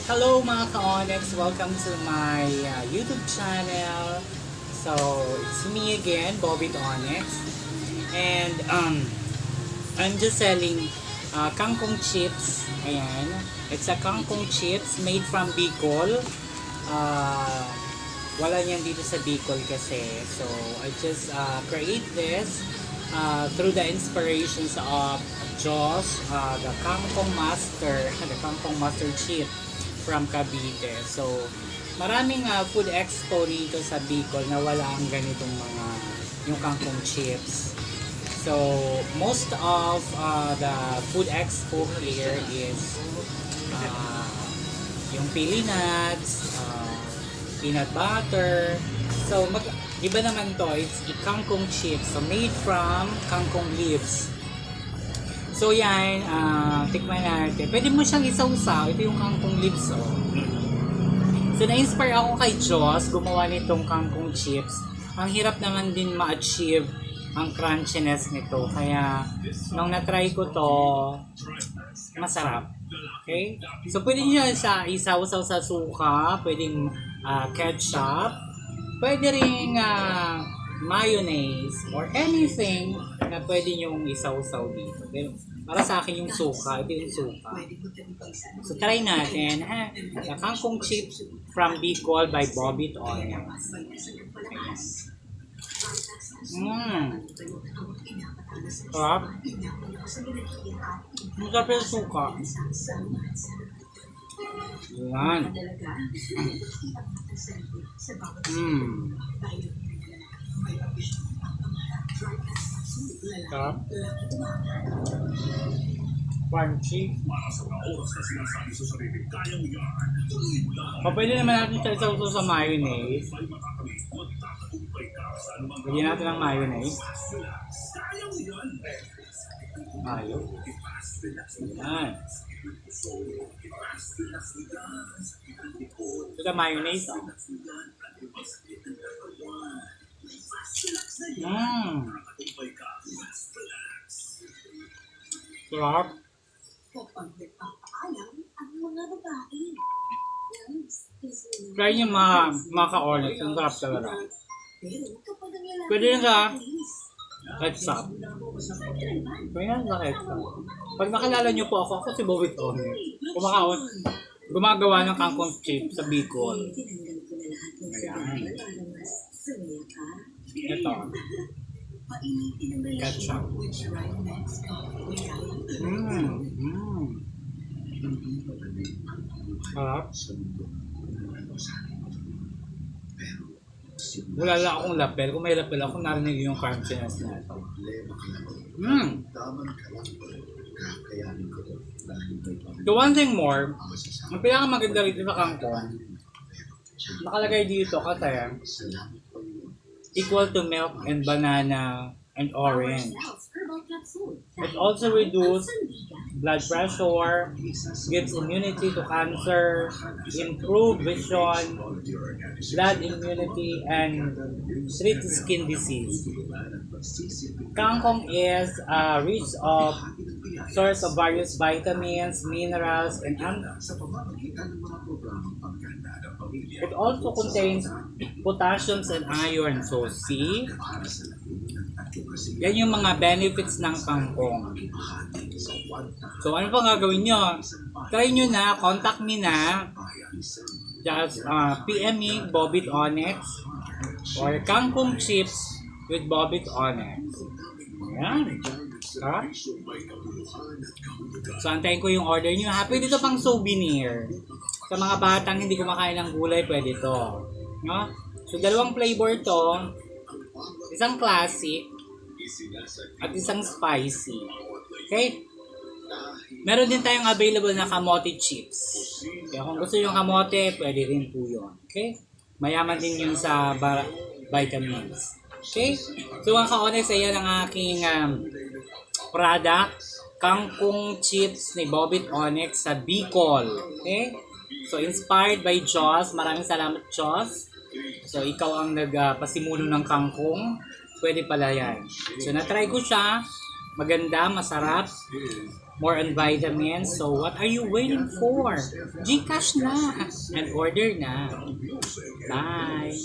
Hello mga ka-Onyx! Welcome to my YouTube channel. So, it's me again, Bobby Onyx. And I'm just selling kangkong chips. Ayan. It's a kangkong chips made from Bicol. Wala niyan dito sa Bicol kasi. So, I just create this through the inspirations of Josh, the kangkong master chip from Cavite. So, maraming food expo dito sa Bicol na wala ang ganitong yung kangkong chips. So, most of the food expo here is yung pili nuts, peanut butter. So, iba naman to, it's kangkong chips. So, made from kangkong leaves. So yan, tikman natin. Pwede mo siyang isawsaw. Ito yung kangkong leaves, oh. So na-inspire ako kay Joss gumawa nitong kangkong chips. Ang hirap naman din ma-achieve ang crunchiness nito. Kaya nung na-try ko to, masarap. Okay? So pwede nyo siya isawsaw sa suka, pwedeng ketchup, pwede ring mayonnaise or anything na pwede nyong isawsaw dito. Pero para sa akin yung suka, ito yung suka. So try natin, ha? The kangkong chips from Bicol by Bobby Onyx. Sarap. Masarap yung suka. Yan. Sarap. Crunchy. Pwede naman natin siya isawsaw sa mayonnaise. Lagyan natin ng mayonnaise. Mayo. Yan. Ito mayonnaise. Sarap. Try nyo mga ka-Onyx. Ang sarap talaga. Pwede rin sa ketchup. Pwede rin sa ketchup. Pag nakilala nyo po ako si Bobby Onyx. Gumagawa ng kangkong chips sa Bicol. Ayan. Ito. Ketchup. Sarap. Wala lang akong lapel. Kung may lapel ako, narinig yung crunchiness na ito. So one thing more, ang pinakamaganda rito sa kangkong, nakalagay dito kasi equal to milk and banana and orange. It also reduces blood pressure, gives immunity to cancer, improve vision, blood immunity, and treat skin disease. Kangkong is rich of source of various vitamins, minerals, and it also contains potassiums and iron. So see, yan yung mga benefits ng kangkong. So ano pa gagawin nyo? Try nyo na, contact me na. Just PM me, Bobby Onyx, or kangkong chips with Bobby Onyx. Yan. So antayin ko yung order nyo. Pwede ito pang souvenir. Sa mga batang hindi kumakain ng gulay, pwede ito. No? So dalawang flavor to. Isang classic at isang spicy. Okay? Meron din tayong available na kamote chips. Kaya kung gusto yung kamote, pwede rin po yun. Okay? Mayaman din yun sa vitamins. Okay? So mga ka-Onyx, ayan ang aking product. Kangkong chips ni Bobby Onyx sa Bicol. Okay? So inspired by Joss. Maraming salamat, Joss. So ikaw ang nagpasimulo ng kangkong. Pwede pala yan. So na-try ko siya. Maganda, masarap. more on vitamins. So what are you waiting for? Gcash na and order na. Bye!